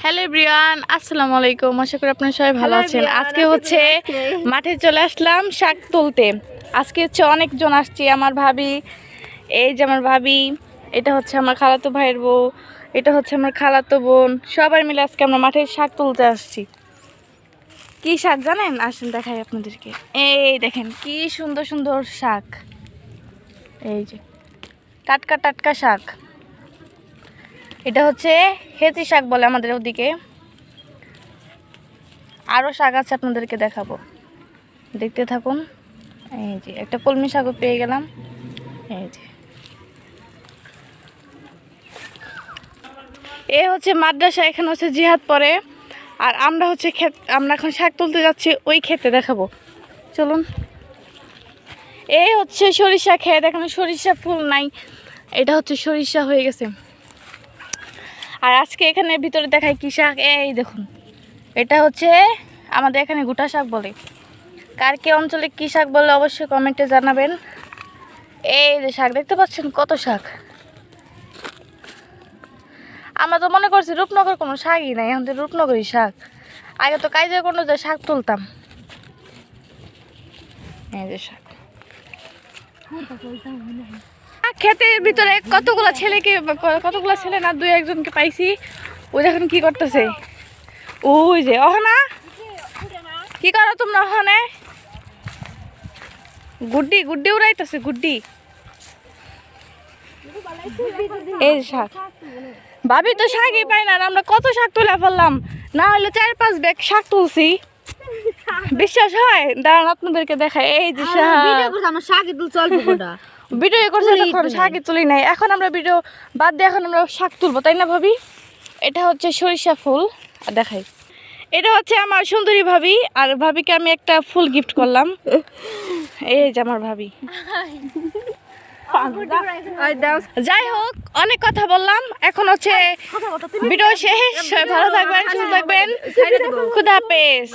Hello everyone, আসসালামু আলাইকুম। আশা করি আপনারা সবাই ভালো আছেন। আজকে হচ্ছে মাঠে চলে আসলাম শাক তুলতে। আজকে হচ্ছে অনেকজন আসছে। আমার ভাবি, এই যে আমার ভাবি, এটা হচ্ছে আমার খালাতো ভাইয়ের বউ, এটা হচ্ছে আমার খালাতো বোন, সবাই মিলে আজকে আমরা মাঠে শাক তুলতে আসছি। কি শাক জানেন? আসেন দেখাই আপনাদেরকে। এই দেখেন কি সুন্দর সুন্দর শাক, এই যে টাটকা টাটকা শাক। এটা হচ্ছে হেঁচি শাক বলে আমাদের ওদিকে। আরও শাক আছে, আপনাদেরকে দেখাবো, দেখতে থাকুন। এই যে একটা কলমি শাকও পেয়ে গেলাম। এই যে এ হচ্ছে মাদ্রাসা, এখানে হচ্ছে জিহাদ পড়ে। আর আমরা হচ্ছে আমরা এখন শাক তুলতে যাচ্ছি, ওই ক্ষেতে দেখাবো, চলুন। এই হচ্ছে সরিষা ক্ষেত, এখানে সরিষা ফুল নাই, এটা হচ্ছে সরিষা হয়ে গেছে। আর আজকে এখানে ভিতরে দেখায় কি শাক, এই দেখুন, এটা হচ্ছে আমাদের এখানে গোটা শাক বলে। কার কে অঞ্চলে কী শাক বলে অবশ্যই কমেন্টে জানাবেন। এই যে শাক দেখতে পাচ্ছেন, কত শাক। আমরা তো মনে করছি রূপনগর কোনো শাকই নাই, এখন তো রূপনগরই শাক। আগে তো কাজে কোনো যে শাক তুলতাম। এই যে শাক, ক্ষেতের ভিতরে কতগুলো ছেলে না দুই একজনকে পাইছি। ওই দেখুন কি করতেছে, ওই যে অহনা, কি করো তোমরা ওখানে? গুড্ডি গুড্ডি উড়াইতেছে, গুড্ডি। এই শাক, ভাবি তো শাকই পাই না, আর আমরা কত শাক তুলে ফেললাম, না হলে 4-5 ব্যাগ শাক তুলছি। বিশ্বাস হয়? দাঁড়ান আপনাদেরকে দেখাই। এই যে শাক, ভিডিও করছে তখন শাকই তুলি নাই। এখন আমরা ভিডিও বাদ দিয়ে এখন আমরা শাক তুলবো, তাই না ভাবি? এটা হচ্ছে সরিষা ফুল। আর দেখাই, এটা হচ্ছে আমার সুন্দরী ভাবি, আর ভাবিকে আমি একটা ফুল গিফট করলাম। এই যে আমার ভাবি। যাই হোক, অনেক কথা বললাম, এখন হচ্ছে ভিডিও শেষ। ভালো থাকবেন, সুস্থ থাকবেন, খুদা হাফেজ।